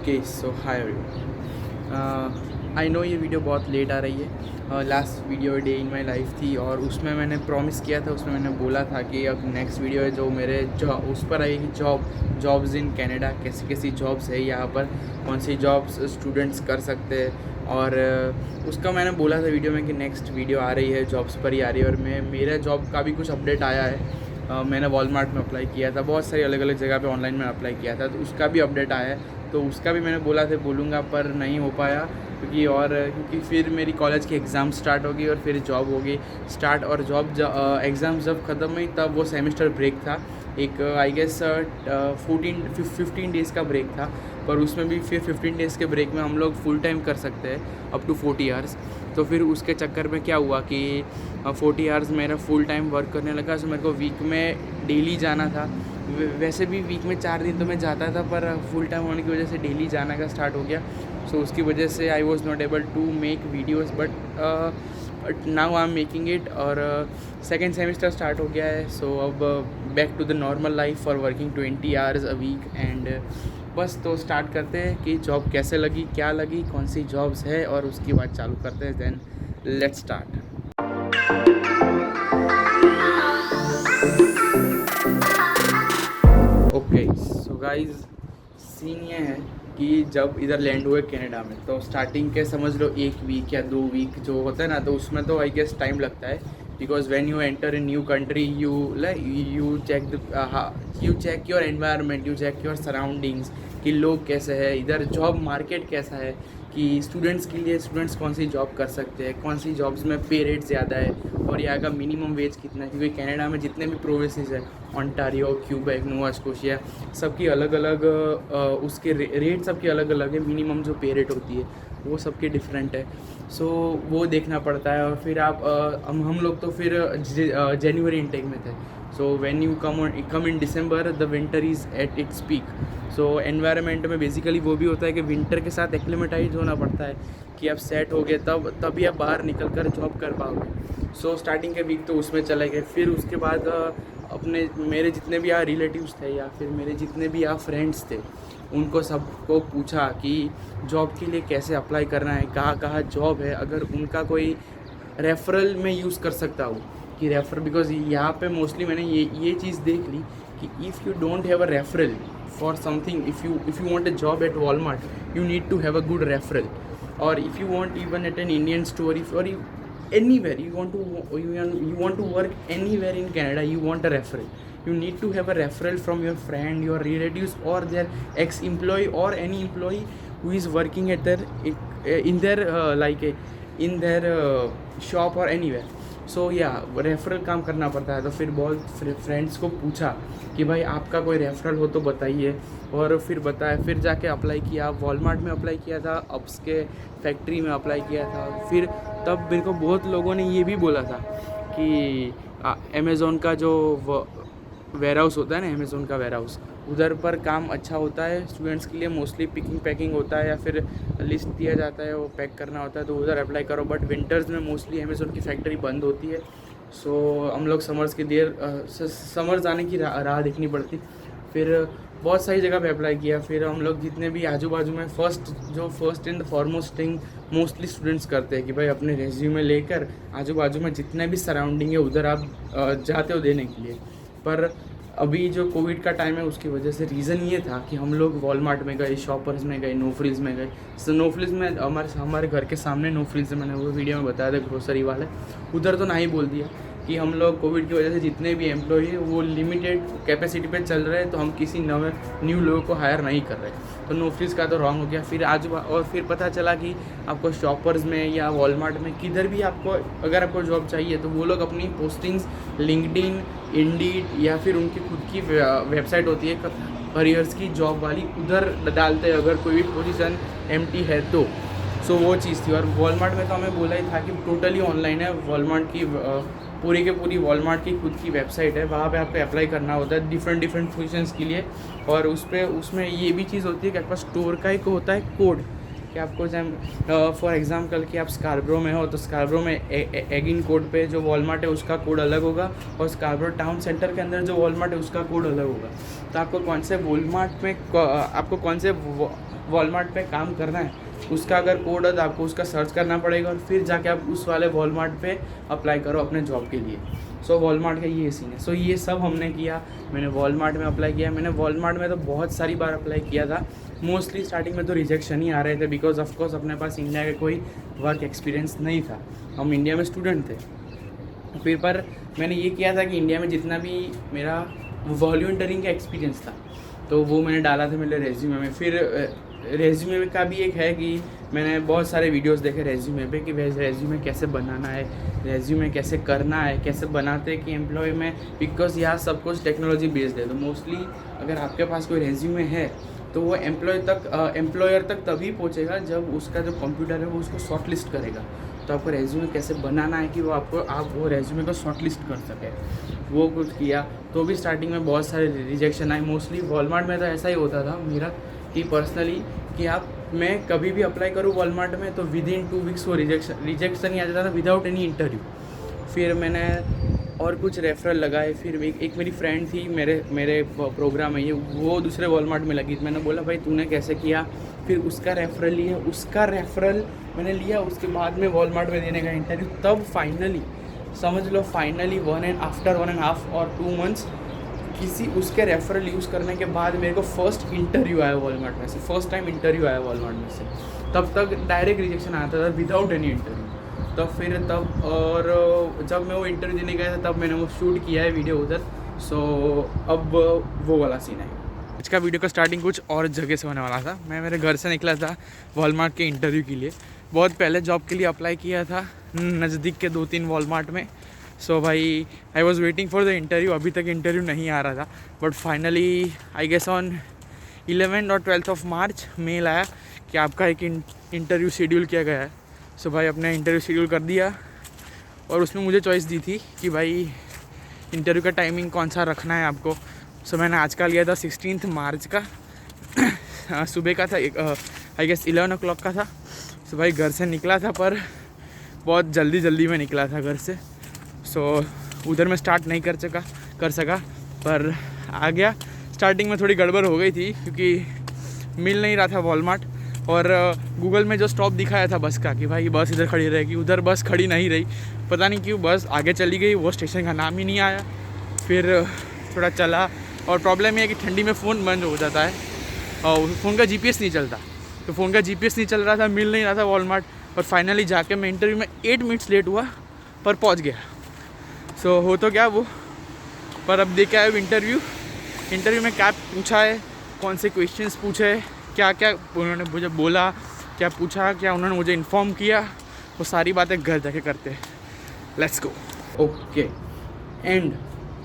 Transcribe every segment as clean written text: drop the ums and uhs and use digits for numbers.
Okay so hi everyone, I know ये video बहुत late आ रही है। Last video day in my life थी और उसमें मैंने प्रॉमिस किया था, उसमें मैंने बोला था कि अब नेक्स्ट वीडियो है जो मेरे जॉब उस पर आएगी, जॉब्स इन कनाडा, कैसी कैसी जॉब्स है यहाँ पर, कौन सी जॉब्स स्टूडेंट्स कर सकते हैं। और उसका मैंने बोला था वीडियो में कि नेक्स्ट वीडियो आ रही है, जॉब्स पर ही आ रही है। और मेरा जॉब का भी कुछ अपडेट आया है। मैंने वॉलमार्ट में अप्लाई किया था, बहुत सारी अलग अलग जगह पे ऑनलाइन में अप्लाई किया था, तो उसका भी अपडेट आया है। तो उसका भी मैंने बोला था बोलूँगा, पर नहीं हो पाया क्योंकि फिर मेरी कॉलेज की एग्ज़ाम स्टार्ट होगी और फिर जॉब होगी स्टार्ट। और जॉब एग्ज़ाम जब ख़त्म हुई तब वो सेमेस्टर ब्रेक था, एक आई गेस 15 डेज़ का ब्रेक था। पर उसमें भी फिर 15 डेज़ के ब्रेक में हम लोग फुल टाइम कर सकते हैं अप टू 40 आवर्स। तो फिर उसके चक्कर में क्या हुआ कि 40 आवर्स मेरा फुल टाइम वर्क करने लगा। सो मेरे को वीक में डेली जाना था। वैसे भी वीक में 4 दिन तो मैं जाता था, पर फुल टाइम होने की वजह से डेली जाना का स्टार्ट हो गया। सो उसकी वजह से I was not able to make videos, but now I am making it. और सेकेंड सेमेस्टर स्टार्ट हो गया है। सो अब back to the normal life for working 20 hours a week. And बस तो स्टार्ट करते हैं कि जॉब कैसे लगी, क्या लगी, कौन सी जॉब्स है, और उसकी बात चालू करते हैं। Then let's start. Okay so guys, scene ये है कि जब इधर लैंड हुए कनाडा में, तो स्टार्टिंग के समझ लो 1 वीक या 2 वीक जो होता है ना, तो उसमें तो आई गेस टाइम लगता है। Because when you enter in new country you check your environment, you check your surroundings कि लोग कैसे हैं, इधर जॉब मार्केट कैसा है, कि स्टूडेंट्स के लिए स्टूडेंट्स कौन सी जॉब कर सकते हैं, कौन सी जॉब्स में पे रेट ज़्यादा है, और यहाँ का मिनिमम वेज कितना है। क्योंकि कनाडा में जितने भी प्रोविंसेस हैं, ओंटारियो, क्यूबेक, नोवा स्कोशिया, सबकी अलग अलग उसके रेट सबके अलग अलग है। मिनिमम जो पे रेट होती है वो सबके डिफरेंट है। सो वो देखना पड़ता है। और फिर आप हम लोग तो फिर जनवरी इनटेक में थे। So when you come in December the winter is at its peak. So environment में बेसिकली वो भी होता है कि विंटर के साथ एक्लिमेटाइज होना पड़ता है कि आप सेट हो गए तभी आप बाहर निकल कर जॉब कर पाओगे। सो स्टार्टिंग के वीक तो उसमें चले गए। फिर उसके बाद मेरे जितने भी यहाँ रिलेटिव्स थे या फिर मेरे जितने भी यहाँ फ्रेंड्स थे, उनको सबको पूछा कि जॉब के लिए कैसे अप्लाई करना है, कहाँ कहाँ जॉब है, अगर उनका कोई रेफरल में यूज़ कर सकता हूँ कि रेफर। बिकॉज यहाँ पे मोस्टली मैंने ये चीज़ देख ली कि if you don't have a referral for something, if you want a job at Walmart you need to have a good referral. और if you want even at an Indian store, और anywhere you want to work anywhere in Canada, you want a referral. You need to have a referral from your friend, your relatives, or their ex-employee, or any employee who is working at in their shop or anywhere. सो या referral काम करना पड़ता है। तो फिर बहुत friends को पूछा कि भाई आपका कोई रेफरल हो तो बताइए, और फिर बताया। फिर जाके अप्लाई किया, वॉलमार्ट में अप्लाई किया था, अप्स के फैक्ट्री में अप्लाई किया था। फिर तब मेरे को बहुत लोगों ने ये भी बोला था कि अमेज़ॉन का जो वेयर हाउस होता है ना, अमेज़ॉन का वेयर हाउस, उधर पर काम अच्छा होता है स्टूडेंट्स के लिए। मोस्टली पिकिंग पैकिंग होता है या फिर लिस्ट दिया जाता है, वो पैक करना होता है, तो उधर अप्लाई करो। बट विंटर्स में मोस्टली अमेज़ॉन की फैक्ट्री बंद होती है। सो हम लोग समर्स आने की राह देखनी पड़ती। फिर बहुत सारी जगह पे अप्लाई किया। फिर हम लोग जितने भी आजू बाजू में first and foremost thing mostly students करते हैं कि भाई अपने रेज्यूमे लेकर आजू बाजू में जितने भी सराउंडिंग है उधर आप जाते हो देने के लिए। पर अभी जो कोविड का टाइम है उसकी वजह से रीज़न ये था कि हम लोग वॉलमार्ट में गए, शॉपर्स में गए, नो फ्रिल्स में गए। सो नो फ्रिल्स में हमारे घर के सामने नो फ्रिल्स है, मैंने वो वीडियो में बताया था, ग्रोसरी वाले, उधर तो नहीं बोल दिया कि हम लोग कोविड की वजह से जितने भी एम्प्लॉय हैं वो लिमिटेड कैपेसिटी पे चल रहे हैं, तो हम किसी न्यू लोगों को हायर नहीं कर रहे। तो नो फ्रिल्स का तो रॉन्ग हो गया। फिर और फिर पता चला कि आपको शॉपर्स में या वॉलमार्ट में किधर भी अगर आपको जॉब चाहिए तो वो लोग अपनी पोस्टिंग्स लिंक्डइन, इंडीड या फिर उनकी खुद की वेबसाइट होती है करियर्स की जॉब वाली, उधर डालते हैं अगर कोई भी पोजीशन एम्प्टी है तो। सो वो चीज़ थी। और वॉलमार्ट में तो हमें बोला ही था कि टोटली ऑनलाइन है। वॉलमार्ट की पूरी वॉलमार्ट की खुद की वेबसाइट है, वहाँ पे आपको अप्लाई करना होता है डिफरेंट पोजीशंस के लिए। और उसमें ये भी चीज़ होती है कि आपके पास स्टोर का एक होता है कोड, कि आपको फॉर एग्जांपल कि आप स्कारब्रो में हो तो स्कारब्रो में एगिन कोड पे जो वॉलमार्ट है उसका कोड अलग होगा, और स्कारब्रो टाउन सेंटर के अंदर जो वॉलमार्ट है उसका कोड अलग होगा। तो आपको कौन से वॉलमार्ट में आपको कौन से वॉलमार्ट पे काम करना है उसका अगर कोड है तो आपको उसका सर्च करना पड़ेगा और फिर जाके आप उस वाले वॉलमार्ट पे अप्लाई करो अपने जॉब के लिए। सो वॉलमार्ट का ये सीन है। सो ये सब हमने किया, मैंने वॉलमार्ट में अप्लाई किया। मैंने वॉलमार्ट में तो बहुत सारी बार अप्लाई किया था। मोस्टली स्टार्टिंग में तो रिजेक्शन ही आ रहे थे बिकॉज ऑफकोर्स अपने पास इंडिया का कोई वर्क एक्सपीरियंस नहीं था, हम इंडिया में स्टूडेंट थे। फिर पर मैंने ये किया था कि इंडिया में जितना भी मेरा वॉलंटियरिंग का एक्सपीरियंस था तो वो मैंने डाला था मेरे रेज्यूमे में। फिर रेज्यूमे का भी एक है कि मैंने बहुत सारे वीडियोस देखे रेज्यूमे पे कि रेज्यूमे कैसे बनाना है, रेज्यूमे कैसे करना है, कैसे बनाते हैं कि एम्प्लॉय में, बिकॉज यहाँ सब कुछ टेक्नोलॉजी बेस्ड है। तो मोस्टली अगर आपके पास कोई रेज्यूमे है तो वो एम्प्लॉयर तक तभी पहुँचेगा जब उसका जो कंप्यूटर है वो उसको शॉर्ट लिस्ट करेगा। तो आपको रेज्यूमे कैसे बनाना है कि वो आप वो रेज्यूमे को शॉर्ट लिस्ट कर सकें, वो कुछ किया। तो भी स्टार्टिंग में बहुत सारे रिजेक्शन आए। मोस्टली वॉलमार्ट में तो ऐसा ही होता था मेरा कि पर्सनली कि मैं कभी भी अप्लाई करूँ वॉलमार्ट में तो विद इन 2 वीक्स वो रिजेक्शन ही आ जाता था विदाउट एनी इंटरव्यू। फिर मैंने और कुछ रेफरल लगाए। फिर एक मेरी फ्रेंड थी मेरे प्रोग्राम में, ये वो दूसरे वॉलमार्ट में लगी। मैंने बोला भाई तूने कैसे किया, फिर उसका रेफरल लिया, उसका रेफरल मैंने लिया, उसके बाद में वॉलमार्ट में देने का इंटरव्यू। तब फाइनली समझ लो आफ्टर 1.5 और 2 मंथ्स किसी उसके रेफरल यूज़ करने के बाद मेरे को फर्स्ट इंटरव्यू आया वॉलमार्ट में से, फर्स्ट टाइम इंटरव्यू आया वॉलमार्ट में से। तब तक डायरेक्ट रिजेक्शन आता था विदाउट एनी इंटरव्यू। और जब मैं वो इंटरव्यू देने गया था तब मैंने वो शूट किया है वीडियो उधर। सो अब वो वाला सीन है। आज का वीडियो का स्टार्टिंग कुछ और जगह से होने वाला था। मैं मेरे घर से निकला था वॉलमार्ट के इंटरव्यू के लिए। बहुत पहले जॉब के लिए अप्लाई किया था नज़दीक के 2-3 वॉलमार्ट में। सो भाई I was waiting for the interview. अभी तक इंटरव्यू नहीं आ रहा था but finally I guess on 11 और 12 ऑफ मार्च मेल आया कि आपका एक इंटरव्यू शेड्यूल किया गया है। सो भाई अपने इंटरव्यू शेड्यूल कर दिया और उसमें मुझे चॉइस दी थी कि भाई इंटरव्यू का टाइमिंग कौन सा रखना है आपको। सो मैंने आज का लिया था 16 मार्च का सुबह का था, आई गेस 11 o'clock का था। सो भाई घर से निकला था पर बहुत जल्दी में निकला था घर से। सो उधर मैं स्टार्ट नहीं कर सका पर आ गया। स्टार्टिंग में थोड़ी गड़बड़ हो गई थी क्योंकि मिल नहीं रहा था वॉलमार्ट और गूगल में जो स्टॉप दिखाया था बस का कि भाई बस इधर खड़ी रहेगी, उधर बस खड़ी नहीं रही। पता नहीं क्यों बस आगे चली गई, वो स्टेशन का नाम ही नहीं आया। फिर थोड़ा चला और प्रॉब्लम ये है कि ठंडी में फ़ोन बंद हो जाता है और फ़ोन का GPS नहीं चलता। तो फ़ोन का GPS नहीं चल रहा था, मिल नहीं रहा था वॉलमार्ट। और फाइनली जाके मैं इंटरव्यू में 8 मिनट्स लेट हुआ पर पहुंच गया। सो हो तो क्या वो, पर अब देखा है इंटरव्यू में क्या पूछा है, कौन से क्वेश्चंस पूछे, क्या उन्होंने मुझे बोला, क्या पूछा, क्या उन्होंने मुझे इन्फॉर्म किया, वो सारी बातें घर जाके करते हैं। Let's go. ओके एंड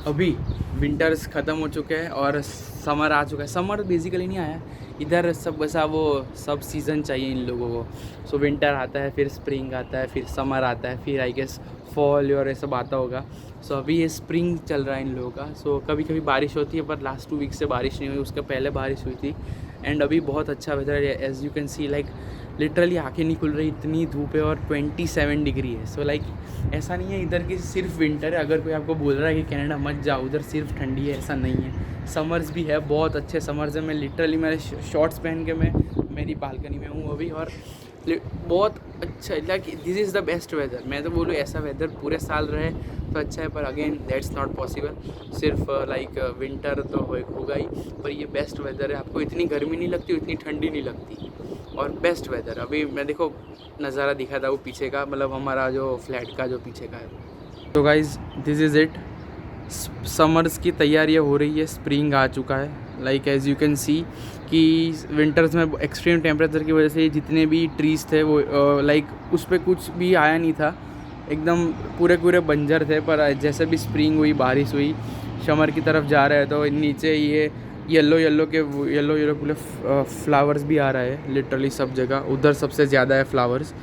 अभी विंटर्स ख़त्म हो चुके हैं और समर आ चुका है। समर बेसिकली नहीं आया इधर, सब बसा वो सब सीज़न चाहिए इन लोगों को। सो विंटर आता है, फिर स्प्रिंग आता है, फिर समर आता है, फिर आई गेस फॉल और ये सब आता होगा। सो अभी ये स्प्रिंग चल रहा है इन लोगों का। सो कभी कभी बारिश होती है पर लास्ट 2 वीक से बारिश नहीं हुई, उसके पहले बारिश हुई थी। एंड अभी बहुत अच्छा वेदर है, as you can see like literally आँखें नहीं खुल रही, इतनी धूप है और 27 डिग्री है। सो लाइक ऐसा नहीं है इधर की सिर्फ विंटर है। अगर कोई आपको बोल रहा है कि कनाडा मत जाओ उधर सिर्फ ठंडी है, ऐसा नहीं है। समर्स भी है, बहुत अच्छे समर्स है। मैं लिटरली मेरे शॉर्ट्स पहन के मैं मेरी बालकनी में हूँ अभी और बहुत अच्छा, like this is the best weather. मैं तो बोलूँ ऐसा वेदर पूरे साल रहे तो अच्छा है, पर अगेन दैट्स नॉट पॉसिबल। सिर्फ लाइक विंटर तो होगा ही, पर ये बेस्ट वेदर है। आपको इतनी गर्मी नहीं लगती, इतनी ठंडी नहीं लगती और बेस्ट वेदर। अभी मैं देखो नज़ारा दिखा था वो पीछे का, मतलब हमारा जो फ्लैट का जो पीछे का है। तो guys this is it. Summers की तैयारियां हो रही है, स्प्रिंग आ चुका है। Like as you can see कि विंटर्स में एक्सट्रीम टेम्परेचर की वजह से जितने भी ट्रीज़ थे वो लाइक उस पर कुछ भी आया नहीं था, एकदम पूरे बंजर थे। पर जैसे भी स्प्रिंग हुई, बारिश हुई, समर की तरफ जा रहे हैं तो नीचे ये येलो पूरे फ्लावर्स भी आ रहा है लिटरली सब जगह। उधर सबसे ज़्यादा है फ्लावर्स,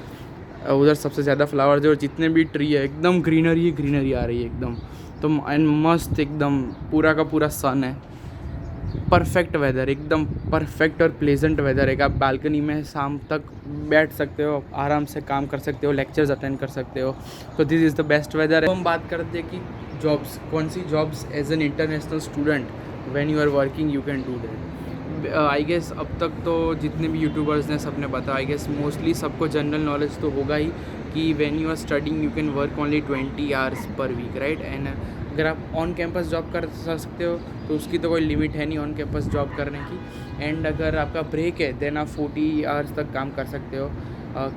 उधर सबसे ज़्यादा फ्लावर्स है और जितने भी ट्री है एकदम ग्रीनरी आ रही है एकदम। तो एंड मस्त एकदम पूरा का पूरा सन है, परफेक्ट वेदर, एकदम परफेक्ट और प्लेजेंट वेदर है। आप बालकनी में शाम तक बैठ सकते हो, आराम से काम कर सकते हो, लेक्चर्स अटेंड कर सकते हो। तो this is the best weather. तो हम बात करते हैं कि जॉब्स, कौन सी jobs as an international student when you are working you can do that. I guess अब तक तो जितने भी यूट्यूबर्स ने सबने बताया, आई गेस मोस्टली सबको जनरल नॉलेज तो होगा ही कि when you are studying you can work only 20 hours per week, right. And अगर आप ऑन कैंपस जॉब कर सकते हो तो उसकी तो कोई लिमिट है नहीं ऑन कैंपस जॉब करने की। एंड अगर आपका ब्रेक है देन आप 40 आवर्स तक काम कर सकते हो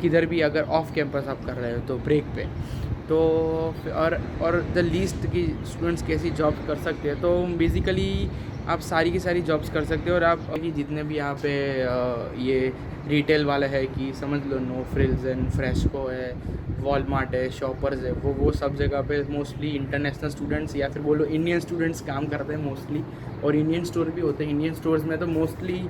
किधर भी, अगर ऑफ कैंपस आप कर रहे हो तो ब्रेक पे। तो और द लीस्ट की स्टूडेंट्स कैसी जॉब कर सकते हैं, तो बेसिकली आप सारी की सारी जॉब्स कर सकते हो। और आप अभी जितने भी यहाँ पे ये रिटेल वाले है कि समझ लो नो फ्रिल्स एंड फ्रेशको है, वॉलमार्ट है, शॉपर्स है, वो सब जगह पे मोस्टली इंटरनेशनल स्टूडेंट्स या फिर बोलो इंडियन स्टूडेंट्स काम करते हैं मोस्टली। और इंडियन स्टोर भी होते हैं, इंडियन स्टोर्स में तो मोस्टली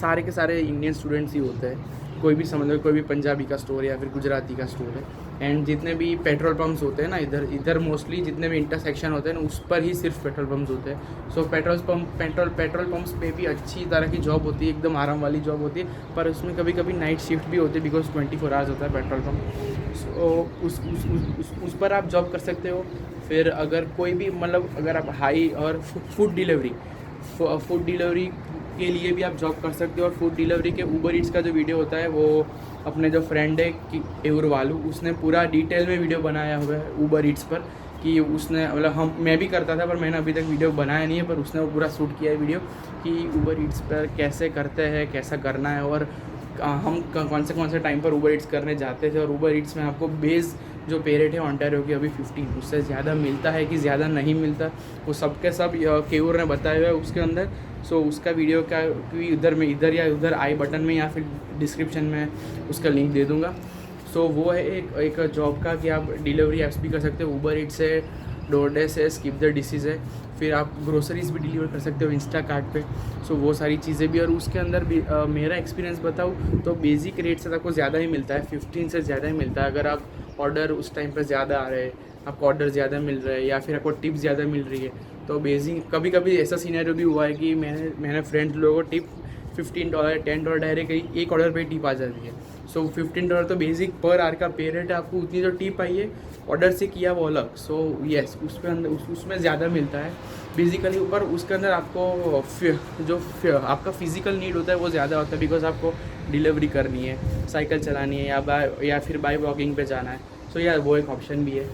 सारे के सारे इंडियन स्टूडेंट्स ही होते हैं। कोई भी समझ लो, कोई भी पंजाबी का स्टोर या फिर गुजराती का स्टोर है। एंड जितने भी पेट्रोल पम्प्स होते हैं ना इधर मोस्टली जितने भी इंटरसेक्शन होते हैं ना उस पर ही सिर्फ पेट्रोल पम्प्स होते हैं। सो पेट्रोल पम्प्स पे भी अच्छी तरह की जॉब होती है, एकदम आराम वाली जॉब होती है, पर उसमें कभी कभी नाइट शिफ्ट भी होती है बिकॉज 24 आवर्स होता है पेट्रोल पम्प। सो उस पर आप जॉब कर सकते हो। फिर अगर कोई भी मतलब अगर आप हाई और फूड डिलीवरी के लिए भी आप जॉब कर सकते हो। और फूड डिलीवरी के ऊबर ईट्स का जो वीडियो होता है वो अपने जो फ्रेंड है कि एवर वालू, उसने पूरा डिटेल में वीडियो बनाया हुआ है ऊबर ईट्स पर कि उसने मतलब मैं भी करता था पर मैंने अभी तक वीडियो बनाया नहीं है, पर उसने वो पूरा शूट किया है वीडियो कि ऊबर ईट्स पर कैसे करते हैं, कैसा करना है और हम कौन से टाइम पर ऊबर ईट्स करने जाते थे। और ऊबर ईट्स में आपको बेस जो पे रेट है ओंटारियो की अभी 15, उससे ज़्यादा मिलता है कि ज़्यादा नहीं मिलता, वो सब के सब केयूर ने बताया हुआ है उसके अंदर। सो उसका वीडियो का इधर या उधर आई बटन में या फिर डिस्क्रिप्शन में उसका लिंक दे दूँगा। सो वो है एक जॉब का कि आप डिलीवरी ऐप्स भी कर सकते हो, ऊबर ईट्स है, डोरडेश है, स्किप द डिसीज़ है, फिर आप ग्रोसरीज भी डिलीवर कर सकते हो इंस्टाकार्ट पे। सो वो सारी चीज़ें भी। और उसके अंदर भी मेरा एक्सपीरियंस बताऊँ तो बेसिक रेट से आपको ज़्यादा ही मिलता है, 15 से ज़्यादा ही मिलता है। अगर आप ऑर्डर उस टाइम पर ज़्यादा आ रहे हैं, आपको ऑर्डर ज़्यादा मिल रहा है या फिर आपको टिप ज़्यादा मिल रही है, तो बेसिक कभी कभी ऐसा सीनैरियो भी हुआ है कि मैंने फ्रेंड्स लोगों को टिप $15 $10 डायरेक्ट एक ऑर्डर पे टिप आ जाती है। सो $15 तो बेसिक पर आवर का पे रेट है, आपको उतनी जो टिप आई है ऑर्डर से किया वो अलग। सो येस उसमें ज़्यादा मिलता है बेसिकली ऊपर। उसके अंदर आपको जो आपका फिज़िकल नीड होता है वो ज़्यादा होता है बिकॉज आपको डिलीवरी करनी है, साइकिल चलानी है या फिर बाय वॉकिंग पे जाना है। सो यार वो एक ऑप्शन भी है।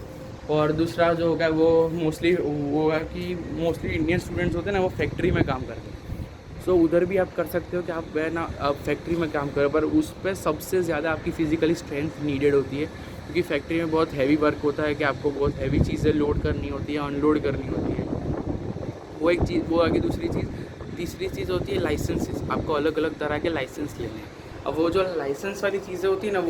और दूसरा जो होगा वो मोस्टली वो है कि मोस्टली इंडियन स्टूडेंट्स होते हैं ना वो फैक्ट्री में काम करते हैं। सो उधर भी आप कर सकते हो कि आप वह ना आप फैक्ट्री में काम करो, पर उस पर सबसे ज़्यादा आपकी फ़िज़िकली स्ट्रेंथ नीडेड होती है क्योंकि फैक्ट्री में बहुत हैवी वर्क होता है कि आपको बहुत हैवी चीज़ें लोड करनी होती है, अनलोड करनी होती है। वो एक चीज़, वो आगे दूसरी चीज़। तीसरी चीज़ होती है लाइसेंसेस, आपको अलग अलग तरह के लाइसेंस लेने हैं। अब वो जो लाइसेंस वाली चीज़ें होती है ना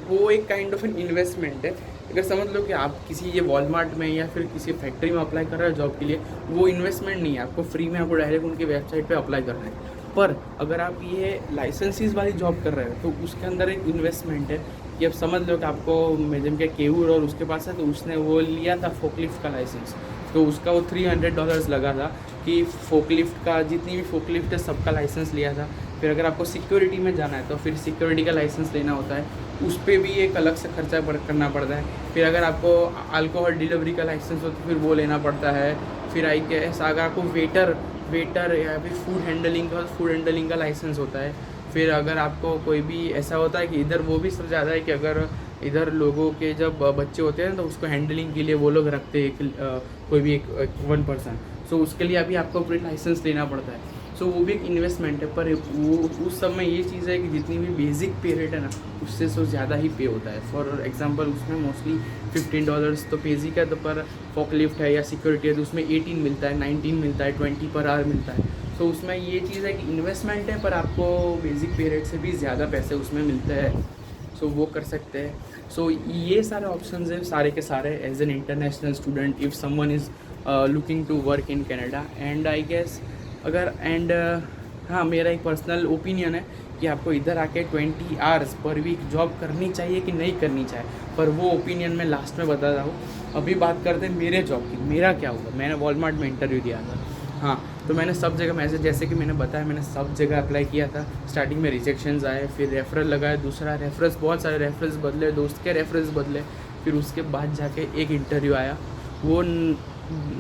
वो एक काइंड ऑफ एन इन्वेस्टमेंट है। अगर समझ लो कि आप किसी ये वॉलमार्ट में या फिर किसी फैक्ट्री में अप्लाई कर रहे हो जॉब के लिए, वो इन्वेस्टमेंट नहीं है, आपको फ्री में आपको डायरेक्ट उनकी वेबसाइट पे अप्लाई करना है। पर अगर आप ये लाइसेंसेस वाली जॉब कर रहे हो तो उसके अंदर एक इन्वेस्टमेंट है कि अब समझ लो कि आपको मेजम के केवूर और उसके पास है तो उसने वो लिया था फोकलिफ्ट का लाइसेंस, तो उसका वो $300 लगा था कि फोकलिफ्ट का जितनी भी फोकलिफ्ट है सबका लाइसेंस लिया था। फिर अगर आपको सिक्योरिटी में जाना है तो फिर सिक्योरिटी का लाइसेंस लेना होता है, उस पर भी एक अलग से खर्चा करना पड़ता है। फिर अगर आपको अल्कोहल डिलीवरी का लाइसेंस हो तो फिर वो लेना पड़ता है। फिर आई गेस अगर आपको वेटर या फिर फूड हैंडलिंग का लाइसेंस होता है। फिर अगर आपको कोई भी ऐसा होता है कि इधर वो भी सब ज़्यादा है कि अगर इधर लोगों के जब बच्चे होते हैं तो उसको हैंडलिंग के लिए वो लोग रखते हैं कोई भी एक 1 पर्सन। सो उसके लिए अभी आपको अपना लाइसेंस लेना पड़ता है। सो वो भी एक इन्वेस्टमेंट है। पर वो उस सब में ये चीज़ है कि जितनी भी बेसिक पे रेट है ना उससे तो ज़्यादा ही पे होता है। फॉर एग्जांपल उसमें मोस्टली $15 तो बेसिक है, तो पर फॉकलिफ्ट है या सिक्योरिटी है तो उसमें 18 मिलता है, 19 मिलता है, 20 पर आवर मिलता है। तो उसमें ये चीज़ है कि इन्वेस्टमेंट है पर आपको बेसिक पे रेट से भी ज़्यादा पैसे उसमें मिलते हैं। सो वो कर सकते हैं। सो ये सारे ऑप्शंस हैं सारे के सारे as an international student if someone is looking to work in Canada. And I guess अगर हाँ मेरा एक पर्सनल ओपिनियन है कि आपको इधर आके 20 आवर्स पर वीक जॉब करनी चाहिए कि नहीं करनी चाहिए, पर वो ओपिनियन मैं लास्ट में बता रहा हूँ। अभी बात करते हैं मेरे जॉब की, मेरा क्या हुआ। मैंने वॉलमार्ट में इंटरव्यू दिया था, हाँ, तो मैंने सब जगह जैसे कि मैंने बताया मैंने सब जगह अप्लाई किया था। स्टार्टिंग में रिजेक्शंस आए, फिर रेफरल लगाया, दूसरा रेफरेंस, बहुत सारे रेफरेंस बदले, दोस्त के रेफरेंस बदले, फिर उसके बाद जाके एक इंटरव्यू आया। वो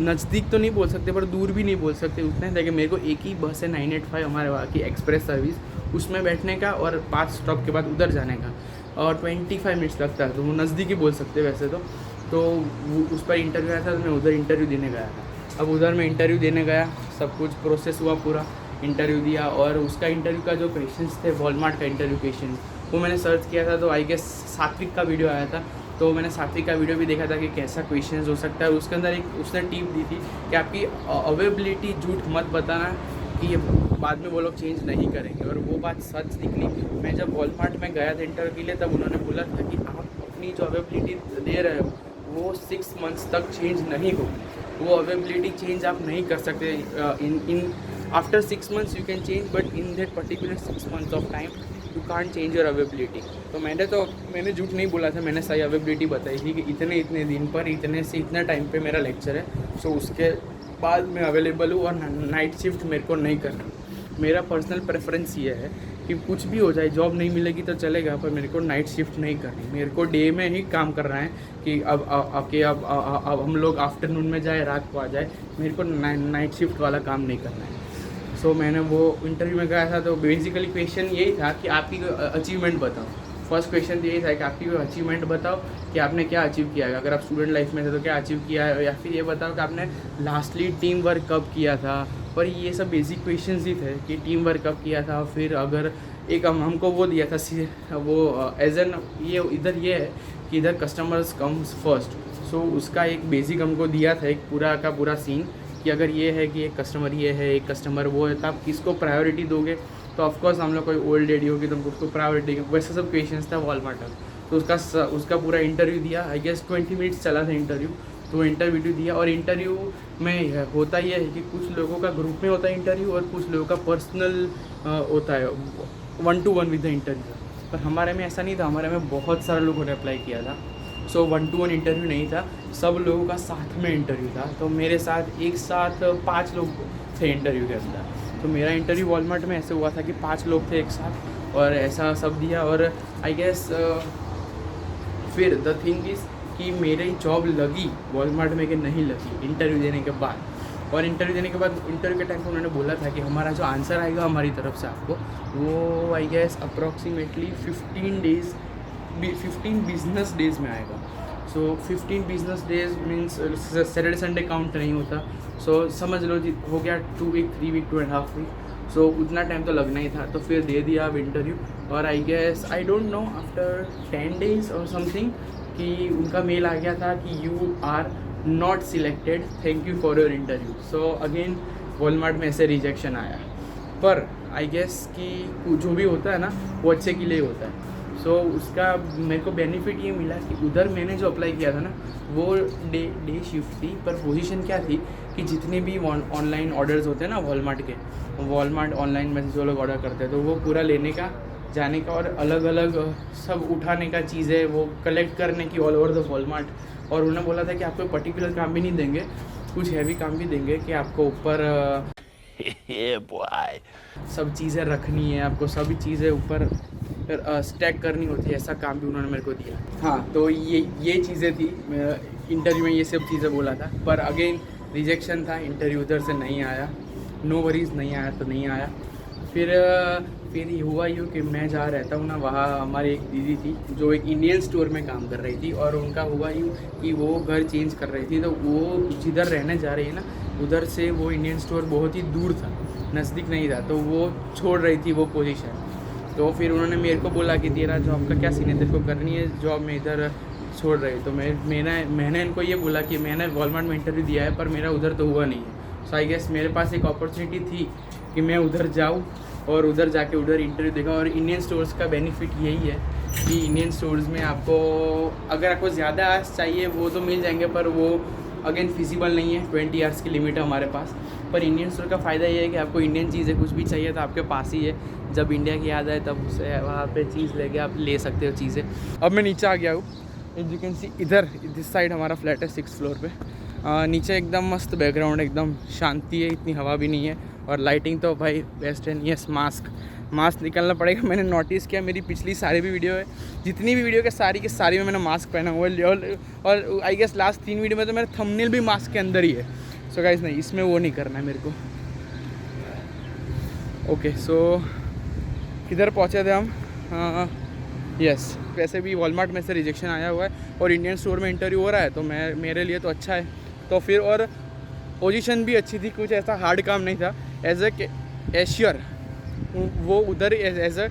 नज़दीक तो नहीं बोल सकते पर दूर भी नहीं बोल सकते, उतना ही था कि मेरे को एक ही बस है 985 हमारे वहाँ की एक्सप्रेस सर्विस, उसमें बैठने का और 5 स्टॉप के बाद उधर जाने का, और 25 मिनट्स लगता है, तो वो नज़दीक ही बोल सकते वैसे तो वो उस पर इंटरव्यू आया था, तो मैं उधर इंटरव्यू देने गया था। अब उधर मैं इंटरव्यू देने गया, सब कुछ प्रोसेस हुआ, पूरा इंटरव्यू दिया, और उसका इंटरव्यू का जो क्वेश्चंस थे वॉलमार्ट का इंटरव्यू क्वेश्चन, वो मैंने सर्च किया था, तो आई गेस सात्विक का वीडियो आया था, तो मैंने सात्विक का वीडियो भी देखा था कि कैसा क्वेश्चंस हो सकता है। उसके अंदर एक उसने टिप दी थी कि आपकी अवेलेबिलिटी झूठ मत बताना कि ये बाद में वो लोग चेंज नहीं करेंगे, और वो बात सच निकली। मैं जब वॉलमार्ट में गया था इंटरव्यू के लिए, तब उन्होंने बोला था कि आप अपनी जो अवेलेबिलिटी दे रहे हो वो 6 मंथ्स तक चेंज नहीं होगी, वो अवेलेबिलिटी चेंज आप नहीं कर सकते। In after 6 months you can change, but in that particular 6 months of time you can't change your availability. तो मैंने झूठ नहीं बोला था, मैंने सही अवेलेबिलिटी बताई थी कि इतने दिन पर इतने से इतना टाइम पे मेरा लेक्चर है, सो उसके बाद मैं अवेलेबल हूँ, और नाइट शिफ्ट मेरे को नहीं करना। मेरा पर्सनल प्रेफरेंस ये है कि कुछ भी हो जाए, जॉब नहीं मिलेगी तो चलेगा, पर मेरे को नाइट शिफ्ट नहीं करनी, मेरे को डे में ही काम करना है कि अब हम लोग आफ्टरनून में जाए, रात को आ जाए, मेरे को नाइट शिफ्ट वाला काम नहीं करना है। सो मैंने वो इंटरव्यू में गया था, तो बेसिकली क्वेश्चन यही था कि आपकी अचीवमेंट बताओ। फर्स्ट क्वेश्चन यही था कि आपकी अचीवमेंट बताओ कि आपने क्या अचीव किया है, अगर आप स्टूडेंट लाइफ में थे तो क्या अचीव किया है, या फिर ये बताओ कि आपने लास्टली टीम वर्क कब किया था। पर ये सब बेसिक क्वेश्चंस ही थे कि टीम वर्क कब किया था। फिर अगर एक हमको वो दिया था वो एज एन ये इधर ये है कि इधर कस्टमर्स कम्स फर्स्ट, सो उसका एक बेसिक हमको दिया था, एक पूरा का पूरा सीन कि अगर ये है कि एक कस्टमर ये है, एक कस्टमर वो है, तो आप किसको प्रायोरिटी दोगे। तो ऑफकोर्स हम लोग कोई ओल्ड लेडी होगी तो हमको उसको प्रायोरिटी, वैसे सब क्वेश्चंस था वॉलमार्ट का। तो उसका पूरा इंटरव्यू दिया, आई गेस 20 मिनट्स चला था इंटरव्यू। तो इंटरव्यू दिया, और इंटरव्यू में होता ये है कि कुछ लोगों का ग्रुप में होता है इंटरव्यू, और कुछ लोगों का पर्सनल होता है 1-to-1 विद द इंटरव्यू। पर हमारे में ऐसा नहीं था, हमारे में बहुत सारे लोगों ने अप्लाई किया था, सो 1-to-1 इंटरव्यू नहीं था, सब लोगों का साथ में इंटरव्यू था। तो मेरे साथ एक साथ 5 लोग थे इंटरव्यू के अंदर। तो मेरा इंटरव्यू वॉलमार्ट में ऐसे हुआ था कि 5 लोग थे एक साथ, और ऐसा सब दिया। और आई गेस फिर द थिंग इज़ कि मेरी जॉब लगी वॉलमार्ट में कि नहीं लगी इंटरव्यू देने के बाद। और इंटरव्यू देने के बाद इंटरव्यू के टाइम पर उन्होंने बोला था कि हमारा जो आंसर आएगा हमारी तरफ से आपको, वो I guess approximately 15 business days में आएगा। So 15 business days means Saturday Sunday count नहीं होता। सो समझ लो जी हो गया 2 वीक 3 वीक 2.5 वीक। सो उतना टाइम तो लगना ही था, तो फिर दे दिया अब इंटरव्यू। और I guess I don't know after 10 days और समथिंग कि उनका मेल आ गया था कि you are not selected, thank you for your interview. So again Walmart में ऐसे रिजेक्शन आया, पर आई गेस कि जो भी होता है ना वो अच्छे के लिए होता है। सो उसका मेरे को बेनिफिट ये मिला कि उधर मैंने जो अप्लाई किया था ना वो डे शिफ्ट थी, पर पोजीशन क्या थी कि जितने भी ऑनलाइन ऑर्डर्स होते हैं ना वॉलमार्ट ऑनलाइन में जो लोग ऑर्डर करते हैं, तो वो पूरा लेने का, जाने का, और अलग अलग सब उठाने का चीज़ें वो कलेक्ट करने की ऑल ओवर द वॉलमार्ट। और उन्होंने बोला था कि आपको पर्टिकुलर काम भी नहीं देंगे, कुछ हैवी काम भी देंगे कि आपको ऊपर सब चीज़ें रखनी है, आपको सभी चीज़ें ऊपर स्टैक करनी होती है, ऐसा काम भी उन्होंने मेरे को दिया। हाँ, तो ये चीज़ें थी इंटरव्यू में, ये सब चीज़ें बोला था। पर अगेन रिजेक्शन था, इंटरव्यू उधर से नहीं आया, नो वरीज, नहीं आया तो नहीं आया। फिर हुआ यूँ कि मैं जहाँ रहता हूँ ना, वहाँ हमारी एक दीदी थी जो एक इंडियन स्टोर में काम कर रही थी, और उनका हुआ यूँ कि वो घर चेंज कर रही थी। तो वो जिधर रहने जा रही है ना, उधर से वो इंडियन स्टोर बहुत ही दूर था, नज़दीक नहीं था, तो वो छोड़ रही थी वो पोजीशन। तो फिर उन्होंने मेरे को बोला कि तेरा जॉब का क्या सीन है, तेरे को करनी है जॉब में इधर छोड़ रही। तो मैंने इनको ये बोला कि मैंने वॉलमार्ट में इंटरव्यू दिया है, पर मेरा उधर तो हुआ नहीं है। सो आई गेस मेरे पास एक अपॉर्चुनिटी थी कि मैं उधर जाऊँ, और उधर जाके उधर इंटरव्यू देखा। और इंडियन स्टोर्स का बेनिफिट यही है कि इंडियन स्टोर्स में आपको अगर आपको ज़्यादा आवर्स चाहिए वो तो मिल जाएंगे, पर वो अगेन फिजिबल नहीं है, 20 आवर्स की लिमिट है हमारे पास। पर इंडियन स्टोर का फ़ायदा ये है कि आपको इंडियन चीज़ें कुछ भी चाहिए तो आपके पास ही है, जब इंडिया की याद आए तब उसे वहाँ पे चीज़ लेके आप ले सकते हो चीज़ें। अब मैं नीचे आ गया हूँ, एज यू कैन सी इधर दिस साइड हमारा फ्लैट है 6th फ्लोर पे। नीचे एकदम मस्त बैकग्राउंड, एकदम शांति है, इतनी हवा भी नहीं है, और लाइटिंग तो भाई बेस्ट है। यस, मास्क निकालना पड़ेगा। मैंने नोटिस किया मेरी पिछली सारी भी वीडियो है, जितनी भी वीडियो के सारी में मैंने मास्क पहना हुआ है, और आई गेस लास्ट 3 वीडियो में तो मेरा थंबनेल भी मास्क के अंदर ही है। सो गाइस नहीं, इसमें वो नहीं करना है मेरे को। ओके सो किधर पहुँचे थे हम? यस, वैसे भी वॉलमार्ट में से रिजेक्शन आया हुआ है और इंडियन स्टोर में इंटरव्यू हो रहा है, तो मेरे लिए तो अच्छा है। तो फिर और पोजीशन भी अच्छी थी, कुछ ऐसा हार्ड काम नहीं था। एज ए कैशियर वो उधर एज ए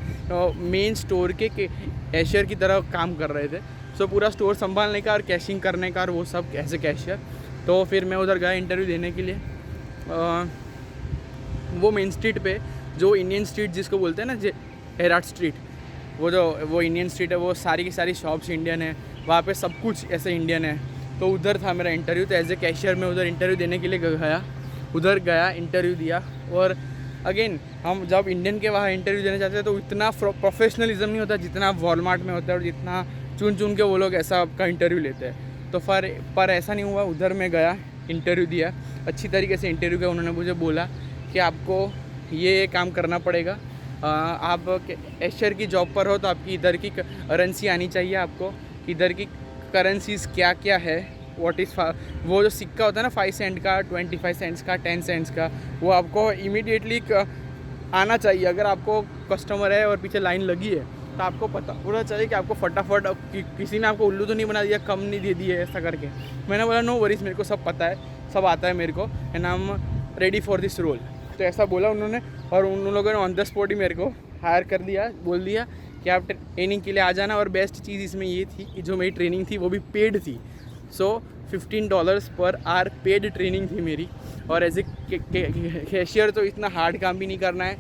मेन स्टोर के कैशियर की तरह काम कर रहे थे। सो पूरा स्टोर संभालने का और कैशिंग करने का और वो सब एज ए कैशियर। तो फिर मैं उधर गया इंटरव्यू देने के लिए। वो मेन स्ट्रीट पे, जो इंडियन स्ट्रीट जिसको बोलते हैं ना, हेराट स्ट्रीट, वो इंडियन स्ट्रीट है, वो सारी की सारी शॉप्स इंडियन है, वहाँ पे सब कुछ ऐसे इंडियन है। तो उधर था मेरा इंटरव्यू। तो एज ए कैशियर मैं उधर इंटरव्यू देने के लिए गया, इंटरव्यू दिया। और अगेन हम जब इंडियन के वहाँ इंटरव्यू देने जाते हैं तो इतना प्रोफेशनलिज्म नहीं होता जितना वॉलमार्ट में होता है, और जितना चुन के वो लोग ऐसा आपका इंटरव्यू लेते हैं। तो पर ऐसा नहीं हुआ। उधर मैं गया, इंटरव्यू दिया, अच्छी तरीके से इंटरव्यू किया। उन्होंने मुझे बोला कि आपको ये काम करना पड़ेगा, आप कैशियर की जॉब पर हो तो आपकी इधर की करेंसी आनी चाहिए आपको, इधर की करेंसीज़ क्या क्या है, व्हाट इज़ वो जो सिक्का होता है ना 5 सेंट का, 25 सेंट्स का, 10 सेंट्स का, वो आपको इमीडिएटली आना चाहिए। अगर आपको कस्टमर है और पीछे लाइन लगी है तो आपको पता होना चाहिए कि आपको फटाफट, किसी ने आपको उल्लू तो नहीं बना दिया, कम नहीं दे दिए ऐसा करके। मैंने बोला नो वरीज, मेरे को सब पता है, सब आता है मेरे को, and I am ready for this role. तो ऐसा बोला उन्होंने, और उन लोगों ने ऑन द स्पॉट ही मेरे को हायर कर दिया, बोल दिया कि आप ट्रेनिंग के लिए आ जाना। और बेस्ट चीज़ इसमें ये थी कि जो मेरी ट्रेनिंग थी वो भी पेड थी। सो $15 पर आवर पेड ट्रेनिंग थी मेरी। और एज ए कैशियर तो इतना हार्ड काम भी नहीं करना है,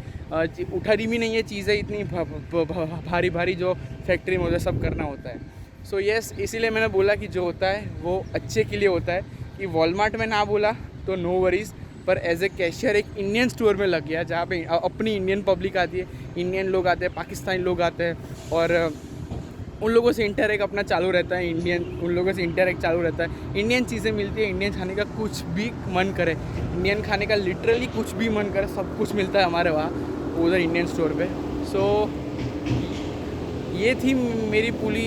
उठारी भी नहीं है चीज़ें इतनी भारी भारी जो फैक्ट्री में होता है, सब करना होता है। सो यस, इसीलिए मैंने बोला कि जो होता है वो अच्छे के लिए होता है। कि वॉलमार्ट में ना बोला तो नो वरीज़, पर एज ए कैशियर एक इंडियन स्टोर में लग गया जहाँ पे अपनी इंडियन पब्लिक आती है, इंडियन लोग आते हैं, पाकिस्तानी लोग आते हैं, और उन लोगों से इंटरेक्ट अपना चालू रहता है, उन लोगों से इंटरेक्ट चालू रहता है। इंडियन चीज़ें मिलती है, इंडियन खाने का कुछ भी मन करे, इंडियन खाने का लिटरली कुछ भी मन करे, सब कुछ मिलता है हमारे वहाँ उधर इंडियन स्टोर पे। सो ये थी मेरी पूरी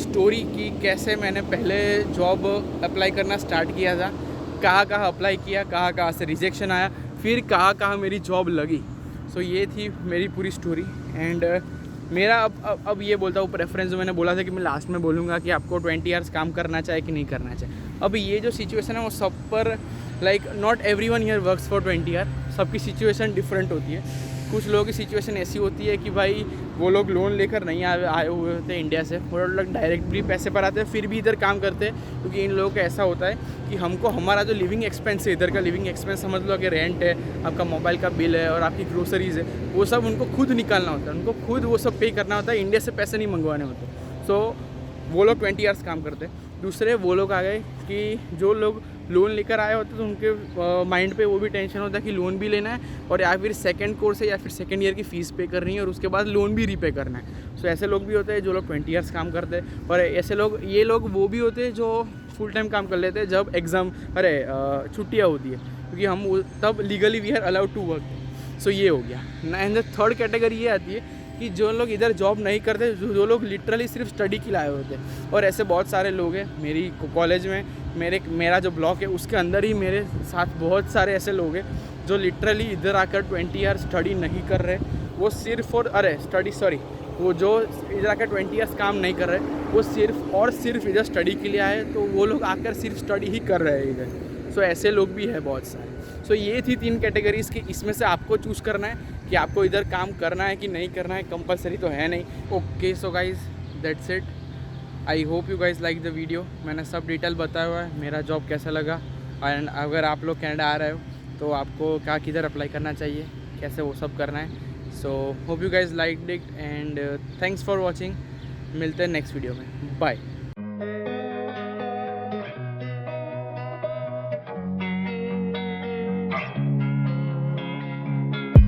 स्टोरी की कैसे मैंने पहले जॉब अप्लाई करना स्टार्ट किया था, कहाँ अप्लाई किया, कहाँ से रिजेक्शन आया, फिर कहाँ मेरी जॉब लगी। सो ये थी मेरी पूरी स्टोरी। एंड मेरा अब ये बोलता हूँ प्रेफरेंस, जो मैंने बोला था कि मैं लास्ट में बोलूँगा कि आपको 20 आवर्स काम करना चाहिए कि नहीं करना चाहिए। अब ये जो सिचुएशन है वो सब पर not everyone here works for 20 hour, सबकी सिचुएशन डिफरेंट होती है। कुछ लोगों की सिचुएशन ऐसी होती है कि भाई वो लोग लोन लेकर नहीं आए हुए होते इंडिया से, वो लोग डायरेक्ट भी पैसे पर आते हैं, फिर भी इधर काम करते हैं। क्योंकि इन लोगों का ऐसा होता है कि हमको हमारा जो लिविंग एक्सपेंस है, इधर का लिविंग एक्सपेंस समझ लो कि रेंट है, आपका मोबाइल का बिल है और आपकी ग्रोसरीज़ है, वो सब उनको खुद निकालना होता है, उनको खुद वो सब पे करना होता है, इंडिया से पैसे नहीं मंगवाने होते। सो वो लोग 20 आवर्स काम करते हैं। दूसरे वो लोग आ गए कि जो लोग लोन लेकर आए होते तो उनके माइंड पे वो भी टेंशन होता है कि लोन भी लेना है, और या फिर सेकंड कोर्स है या फिर सेकंड ईयर की फ़ीस पे करनी है, और उसके बाद लोन भी रीपे करना है। सो ऐसे लोग भी होते हैं जो लोग 20 ईयर्स काम करते हैं, और ऐसे लोग, ये लोग वो भी होते हैं जो फुल टाइम काम कर लेते हैं जब एग्ज़ाम छुट्टियाँ होती है, क्योंकि हम तब legally we are allowed to work. So ये हो गया। एंड द थर्ड कैटेगरी ये आती है कि जो लोग इधर जॉब नहीं करते, जो लोग लिटरली सिर्फ स्टडी के लिए आए होते हैं। और ऐसे बहुत सारे लोग हैं मेरी कॉलेज में, मेरा जो ब्लॉक है उसके अंदर ही मेरे साथ बहुत सारे ऐसे लोग हैं जो लिटरली इधर आकर 20 आवर्स स्टडी नहीं कर रहे, वो सिर्फ वो जो इधर आकर 20 आवर्स काम नहीं कर रहे, वो सिर्फ इधर स्टडी के लिए आए, तो वो लोग आकर सिर्फ स्टडी ही कर रहे हैं इधर। सो ऐसे लोग भी हैं बहुत सारे। सो ये थी 3 कैटेगरीज़ की, इसमें से आपको चूज़ करना है कि आपको इधर काम करना है कि नहीं करना है, कंपलसरी तो है नहीं। Okay so guys, that's it. I hope you guys like the video. मैंने सब डिटेल बताया हुआ है, मेरा जॉब कैसा लगा, एंड अगर आप लोग कनाडा आ रहे हो तो आपको क्या किधर अप्लाई करना चाहिए, कैसे वो सब करना है। So hope you guys like it, and thanks for watching. मिलते हैं नेक्स्ट वीडियो में, बाय।